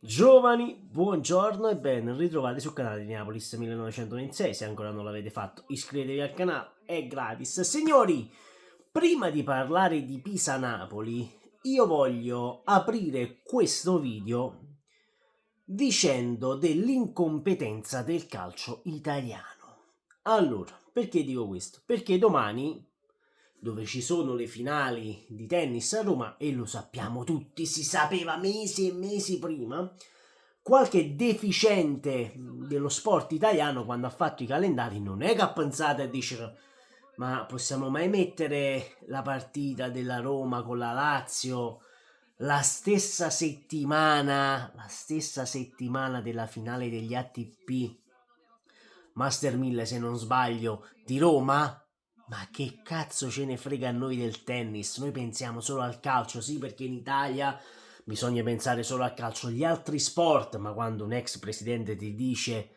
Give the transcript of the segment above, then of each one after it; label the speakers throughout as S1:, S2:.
S1: Giovani, buongiorno e ben ritrovati sul canale di Neapolis 1926. Se ancora non l'avete fatto, iscrivetevi al canale, è gratis. Signori, prima di parlare di Pisa-Napoli, io voglio aprire questo video dicendo dell'incompetenza del calcio italiano. Allora, perché dico questo? Perché domani, dove ci sono le finali di tennis a Roma, e lo sappiamo tutti, si sapeva mesi e mesi prima, qualche deficiente dello sport italiano, quando ha fatto i calendari, non è che ha pensato e dice: ma possiamo mai mettere la partita della Roma con la Lazio la stessa settimana della finale degli ATP Master 1000, se non sbaglio, di Roma? Ma che cazzo ce ne frega a noi del tennis? Noi pensiamo solo al calcio, sì, perché in Italia bisogna pensare solo al calcio. Gli altri sport, ma quando un ex presidente ti dice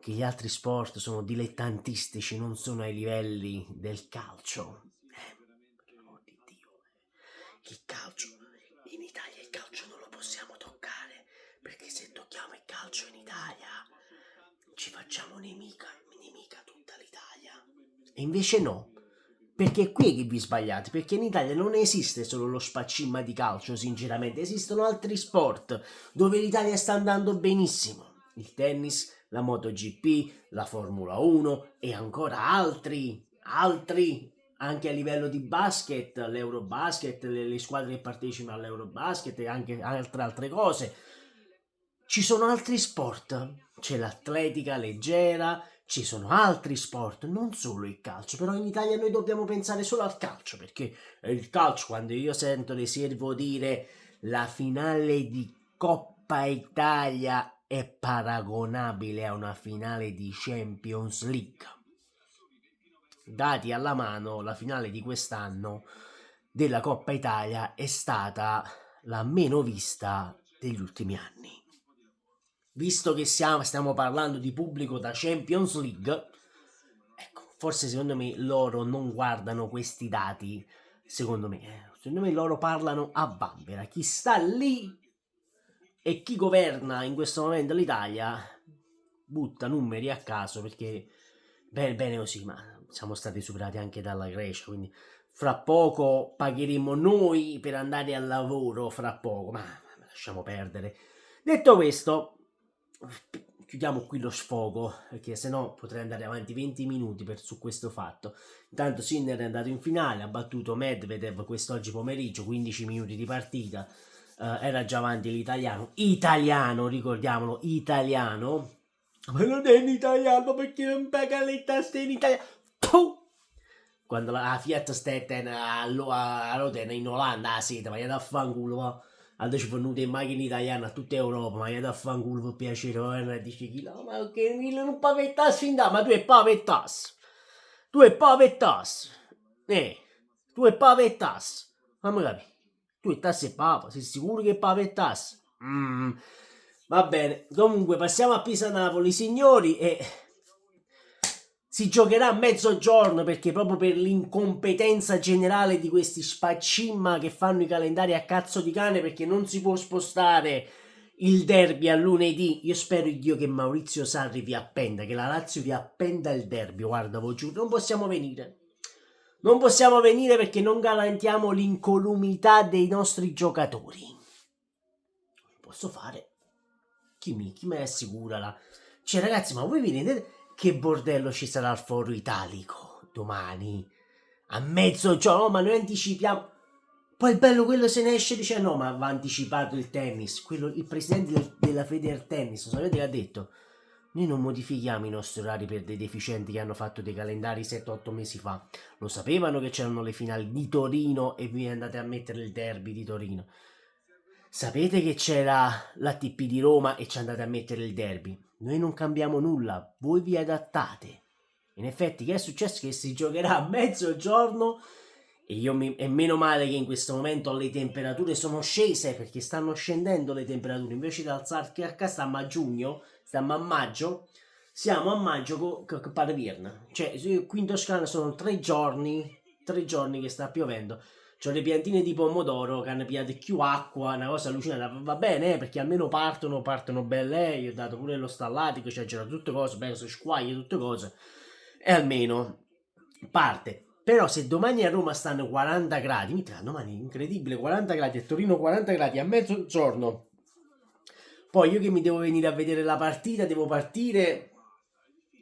S1: che gli altri sport sono dilettantistici, non sono ai livelli del calcio, per l'amor di Dio, il calcio in Italia, il calcio non lo possiamo toccare, perché se tocchiamo il calcio in Italia ci facciamo nemica tutta l'Italia. E invece no, perché qui è che vi sbagliate, perché in Italia non esiste solo lo spaccimma di calcio, sinceramente, esistono altri sport dove l'Italia sta andando benissimo. Il tennis, la MotoGP, la Formula 1 e ancora altri, anche a livello di basket, l'Eurobasket, le squadre che partecipano all'Eurobasket e anche altre cose. Ci sono altri sport, c'è l'atletica leggera, ci sono altri sport, non solo il calcio, però in Italia noi dobbiamo pensare solo al calcio, perché il calcio, quando io sento le servo dire la finale di Coppa Italia è paragonabile a una finale di Champions League. Dati alla mano, la finale di quest'anno della Coppa Italia è stata la meno vista degli ultimi anni. Visto che stiamo parlando di pubblico da Champions League, ecco, forse secondo me loro non guardano questi dati, secondo me loro parlano a vanvera. Chi sta lì e chi governa in questo momento l'Italia butta numeri a caso, perché bene così, ma siamo stati superati anche dalla Grecia, quindi fra poco pagheremo noi per andare al lavoro, fra poco, ma lasciamo perdere. Detto questo, chiudiamo qui lo sfogo, perché sennò potrei andare avanti 20 minuti su questo fatto. Intanto Sinner è andato in finale, ha battuto Medvedev quest'oggi pomeriggio, 15 minuti di partita, era già avanti italiano, ricordiamolo, italiano. Ma non è in italiano perché non paga le tasse in italiano. Puh! Quando la Fiat Stetten a Rodena in Olanda la seta, ma gli da fanculo, va. Adesso ci venuto in macchina italiana a tutta Europa, ma gli da fanculo per piacere, va, e dice chi no, ma che non pavettassi in da, ma tu è pavettas. Tu è pavettas. Tu è pavettas. Fammi capire. Tu è tasse e papa, sei sicuro che è pavettas? Va bene, comunque passiamo a Pisa-Napoli, signori, e si giocherà a mezzogiorno, perché proprio per l'incompetenza generale di questi spaccimma che fanno i calendari a cazzo di cane, perché non si può spostare il derby a lunedì. Io spero in Dio che Maurizio Sarri vi appenda, che la Lazio vi appenda il derby, guarda, voi giù, non possiamo venire. Non possiamo venire perché non garantiamo l'incolumità dei nostri giocatori. Posso fare? Chi me assicura la... Cioè ragazzi, ma voi vi rendete che bordello ci sarà al Foro Italico domani? A mezzogiorno, ma noi anticipiamo... Poi il bello quello se ne esce e dice no, ma va anticipato il tennis. Il presidente della Federtennis, sapete che ha detto? Noi non modifichiamo i nostri orari per dei deficienti che hanno fatto dei calendari 7-8 mesi fa. Lo sapevano che c'erano le finali di Torino e vi andate a mettere il derby di Torino. Sapete che c'era l'ATP di Roma e ci andate a mettere il derby. Noi non cambiamo nulla, voi vi adattate. In effetti, che è successo? Che si giocherà a mezzogiorno e meno male che in questo momento le temperature sono scese, perché stanno scendendo le temperature. Invece di alzarsi a casa, stiamo a giugno, stiamo a maggio, siamo a maggio con Parvirna. Cioè, qui in Toscana sono 3 giorni che sta piovendo. c'ho le piantine di pomodoro che hanno pigliato più acqua, una cosa allucinante. Va bene, perché almeno partono belle. Io ho dato pure lo stallatico, cioè c'era tutte cose, penso squaglie, tutte cose. E almeno parte. Però se domani a Roma stanno 40 gradi, mica domani incredibile, 40 gradi, a Torino 40 gradi a mezzogiorno. Poi io che mi devo venire a vedere la partita, devo partire,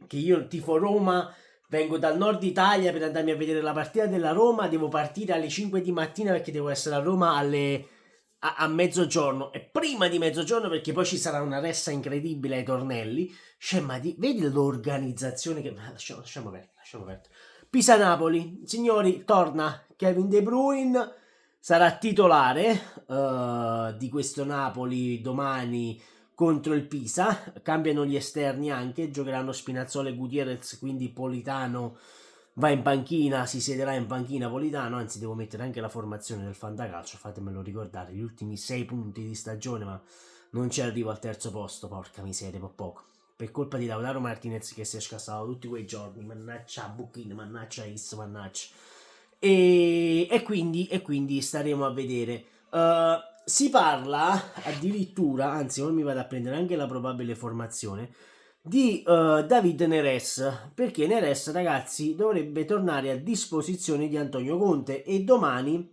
S1: che io tifo Roma, vengo dal nord Italia per andarmi a vedere la partita della Roma, devo partire alle 5 di mattina perché devo essere a Roma a mezzogiorno e prima di mezzogiorno perché poi ci sarà una ressa incredibile ai tornelli. Scema vedi l'organizzazione che... lasciamo perdere. Pisa-Napoli, signori, torna Kevin De Bruyne, sarà titolare di questo Napoli domani contro il Pisa, cambiano gli esterni anche, giocheranno Spinazzola e Gutierrez, quindi Politano va in panchina, si siederà in panchina Politano, anzi devo mettere anche la formazione del fantacalcio, fatemelo ricordare, gli ultimi 6 punti di stagione, ma non ci arrivo al terzo posto, porca miseria, per poco. Per colpa di Lautaro Martinez che si è scassato tutti quei giorni, mannaggia Buchin, mannaggia Is, mannaggia. E quindi staremo a vedere. Si parla addirittura, anzi ora mi vado a prendere anche la probabile formazione, di David Neres, perché Neres ragazzi dovrebbe tornare a disposizione di Antonio Conte e domani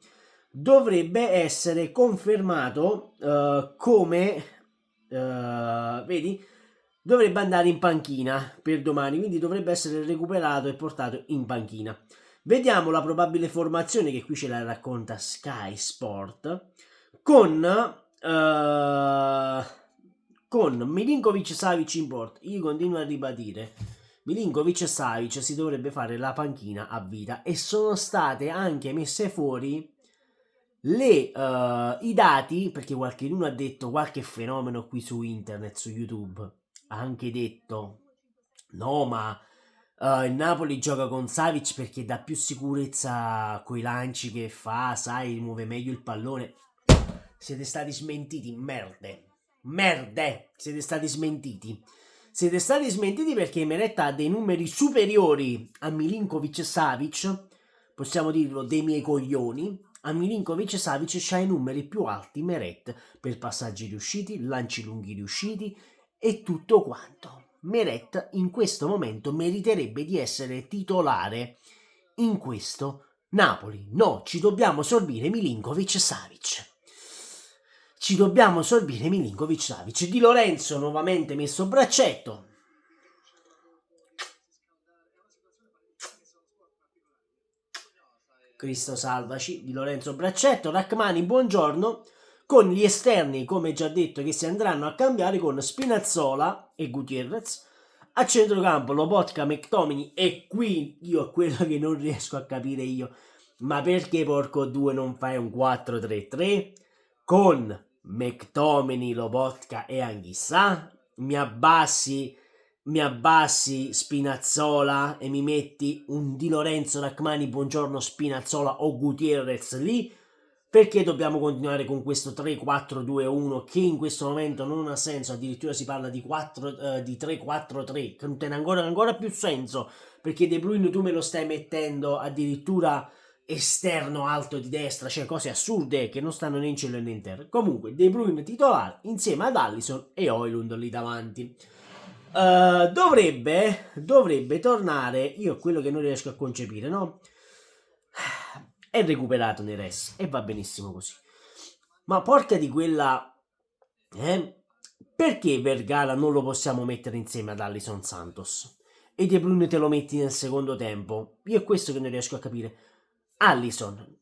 S1: dovrebbe essere confermato come, vedi, dovrebbe andare in panchina per domani, quindi dovrebbe essere recuperato e portato in panchina. Vediamo la probabile formazione che qui ce la racconta Sky Sport con Milinkovic Savic in porta. Io continuo a ribadire Milinkovic e Savic si dovrebbe fare la panchina a vita e sono state anche messe fuori i dati perché qualcuno ha detto, qualche fenomeno qui su internet, su YouTube ha anche detto no ma il Napoli gioca con Savic perché dà più sicurezza coi lanci che fa, sai, muove meglio il pallone. Siete stati smentiti, merde, siete stati smentiti. Siete stati smentiti perché Meretta ha dei numeri superiori a Milinkovic e Savic, possiamo dirlo dei miei coglioni. A Milinkovic e Savic c'ha i numeri più alti Meret per passaggi riusciti, lanci lunghi riusciti e tutto quanto. Meret in questo momento meriterebbe di essere titolare in questo Napoli. No, ci dobbiamo sorbire Milinkovic Savic. Ci dobbiamo sorbire Milinkovic Savic. Di Lorenzo nuovamente messo braccetto. Cristo salvaci. Di Lorenzo braccetto. Rachmani buongiorno. Con gli esterni, come già detto, che si andranno a cambiare con Spinazzola e Gutierrez. A centrocampo Lobotka, McTominay e qui io quello che non riesco a capire io, ma perché porco 2 non fai un 4-3-3 con McTominay, Lobotka e Anghissà? Mi abbassi Spinazzola e mi metti un Di Lorenzo, Rachmani, buongiorno Spinazzola o Gutierrez lì? Perché dobbiamo continuare con questo 3-4-2-1 che in questo momento non ha senso, addirittura si parla di 3-4-3 che non tiene ancora più senso, perché De Bruyne tu me lo stai mettendo addirittura esterno alto di destra, cioè cose assurde che non stanno né in cielo né in terra. Comunque De Bruyne titolare insieme ad Alisson e Højlund lì davanti. Dovrebbe tornare, io quello che non riesco a concepire, no? È recuperato Neres e va benissimo così. Ma porca di quella, perché Vergara non lo possiamo mettere insieme ad Alisson Santos e De Bruyne te lo metti nel secondo tempo? Io è questo che non riesco a capire. Alisson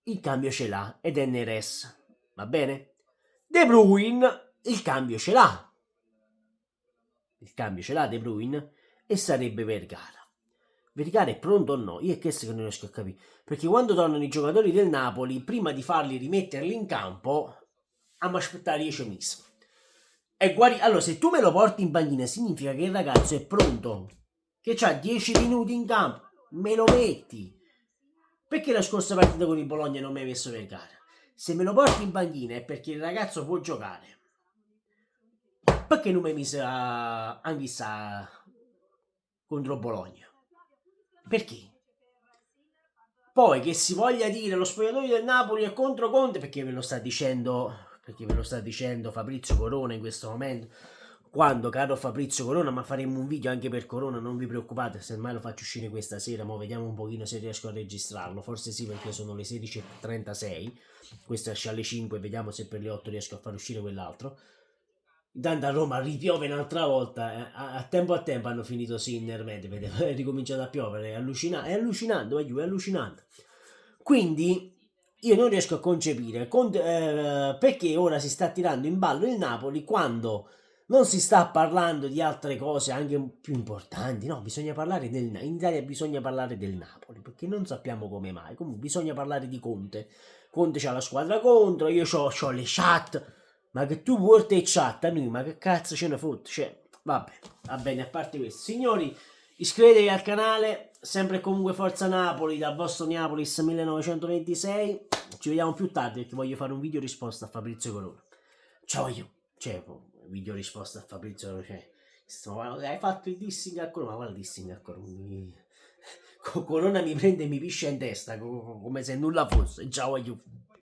S1: il cambio ce l'ha ed è Neres, va bene? De Bruyne il cambio ce l'ha De Bruyne e sarebbe Vergara. Vergara è pronto o no? Io è questo che non riesco a capire. Perché quando tornano i giocatori del Napoli, prima di farli rimetterli in campo, a aspettare 10 mesi. Allora, se tu me lo porti in panchina, significa che il ragazzo è pronto. Che ha 10 minuti in campo. Me lo metti. Perché la scorsa partita con il Bologna non mi hai messo Vergara? Se me lo porti in panchina è perché il ragazzo può giocare. Perché non mi hai messo Anghissà contro Bologna? Perché? Poi che si voglia dire lo spogliatoio del Napoli è contro Conte, perché ve lo sta dicendo Fabrizio Corona in questo momento. Quando, caro Fabrizio Corona, ma faremo un video anche per Corona, non vi preoccupate, semmai lo faccio uscire questa sera, ma vediamo un pochino se riesco a registrarlo, forse sì perché sono le 16:36, questo esce alle 5, vediamo se per le 8 riesco a far uscire quell'altro. Intanto a Roma ripiove un'altra volta, a tempo hanno finito Sinner, Medvedev, è ricominciato a piovere, è allucinante, è allucinante. Quindi io non riesco a concepire perché ora si sta tirando in ballo il Napoli quando non si sta parlando di altre cose anche più importanti. No, bisogna parlare in Italia bisogna parlare del Napoli, perché non sappiamo come mai. Comunque bisogna parlare di Conte. Conte c'ha la squadra contro, io c'ho le chat. Ma che tu porti in chat a noi, ma che cazzo ce ne fotte? Cioè, vabbè, va bene, a parte questo. Signori, iscrivetevi al canale, sempre e comunque Forza Napoli, dal vostro Neapolis 1926. Ci vediamo più tardi perché voglio fare un video risposta a Fabrizio Corona. Ciao io, cioè, video risposta a Fabrizio Corona, cioè, hai fatto il dissing a Corona, ma quale dissing a Corona? Corona mi prende e mi piscia in testa come se nulla fosse. Ciao io.